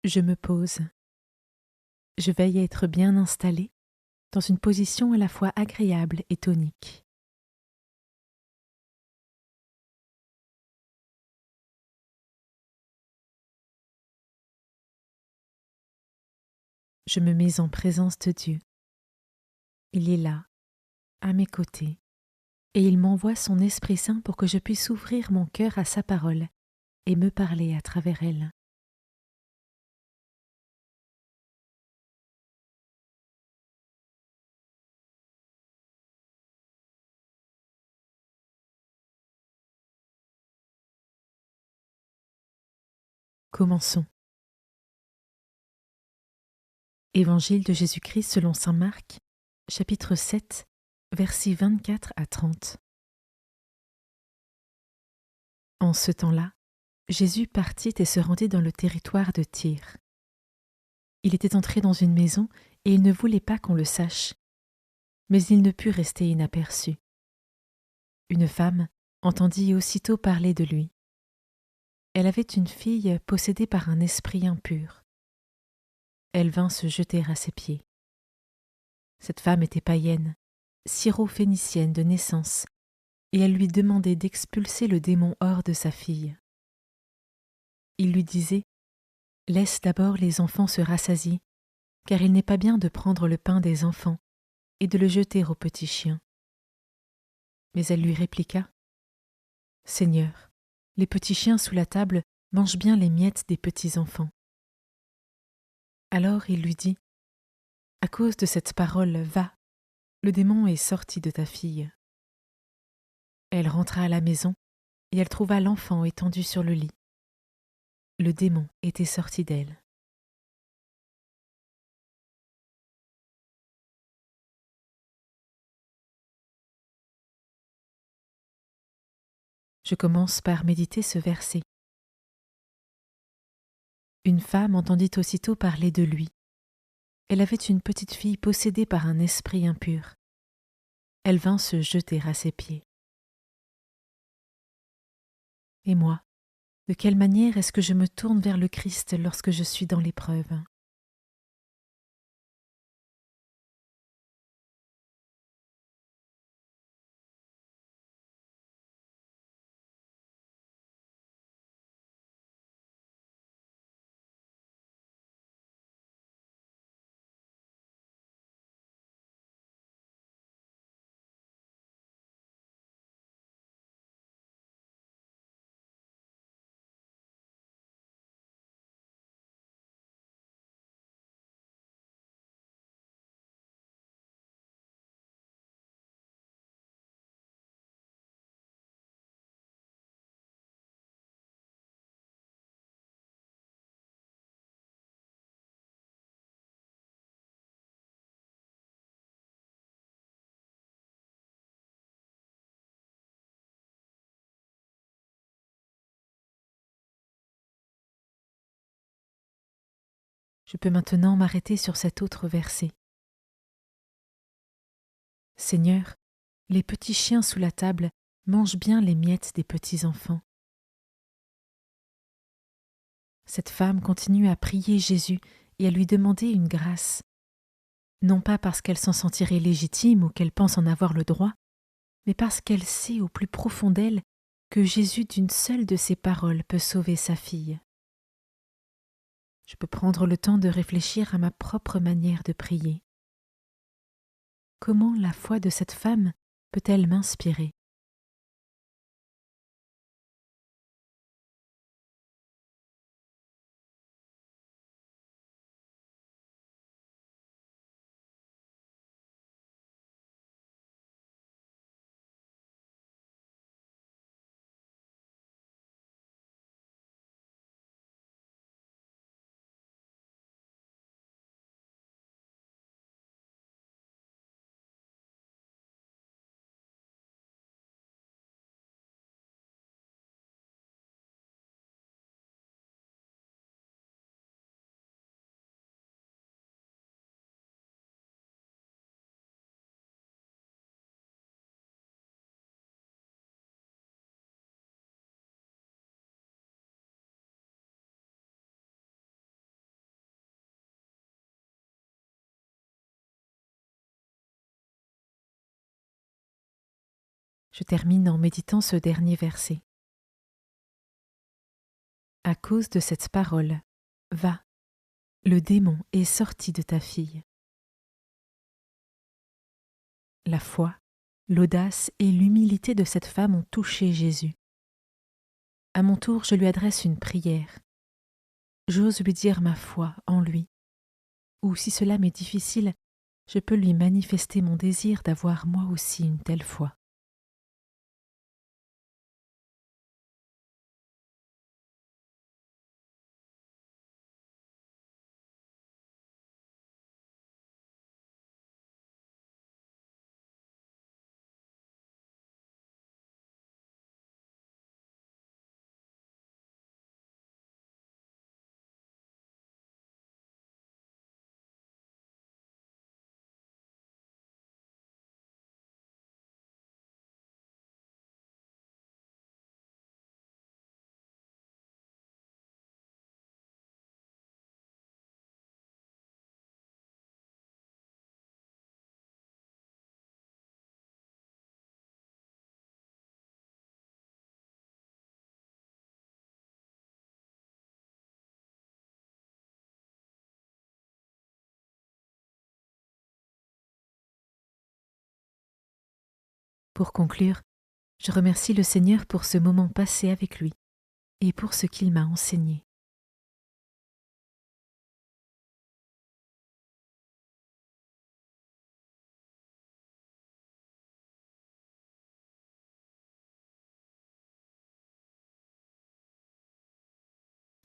Je me pose. Je veille à être bien installée, dans une position à la fois agréable et tonique. Je me mets en présence de Dieu. Il est là, à mes côtés, et il m'envoie son Esprit Saint pour que je puisse ouvrir mon cœur à sa parole et me parler à travers elle. Commençons. Évangile de Jésus-Christ selon saint Marc, chapitre 7, versets 24 à 30. En ce temps-là, Jésus partit et se rendit dans le territoire de Tyr. Il était entré dans une maison et il ne voulait pas qu'on le sache, mais il ne put rester inaperçu. Une femme entendit aussitôt parler de lui. Elle avait une fille possédée par un esprit impur. Elle vint se jeter à ses pieds. Cette femme était païenne, syro-phénicienne de naissance, et elle lui demandait d'expulser le démon hors de sa fille. Il lui disait « Laisse d'abord les enfants se rassasier, car il n'est pas bien de prendre le pain des enfants et de le jeter aux petits chiens. » Mais elle lui répliqua « Seigneur, les petits chiens sous la table mangent bien les miettes des petits enfants. » Alors il lui dit « À cause de cette parole, va, le démon est sorti de ta fille. » Elle rentra à la maison et elle trouva l'enfant étendu sur le lit. Le démon était sorti d'elle. Je commence par méditer ce verset. Une femme entendit aussitôt parler de lui. Elle avait une petite fille possédée par un esprit impur. Elle vint se jeter à ses pieds. Et moi, de quelle manière est-ce que je me tourne vers le Christ lorsque je suis dans l'épreuve ? Je peux maintenant m'arrêter sur cet autre verset. Seigneur, les petits chiens sous la table mangent bien les miettes des petits enfants. Cette femme continue à prier Jésus et à lui demander une grâce, non pas parce qu'elle s'en sentirait légitime ou qu'elle pense en avoir le droit, mais parce qu'elle sait au plus profond d'elle que Jésus d'une seule de ses paroles peut sauver sa fille. Je peux prendre le temps de réfléchir à ma propre manière de prier. Comment la foi de cette femme peut-elle m'inspirer ? Je termine en méditant ce dernier verset. À cause de cette parole, va, le démon est sorti de ta fille. La foi, l'audace et l'humilité de cette femme ont touché Jésus. À mon tour, je lui adresse une prière. J'ose lui dire ma foi en lui, ou si cela m'est difficile, je peux lui manifester mon désir d'avoir moi aussi une telle foi. Pour conclure, je remercie le Seigneur pour ce moment passé avec lui et pour ce qu'il m'a enseigné.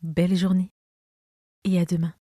Belle journée et à demain.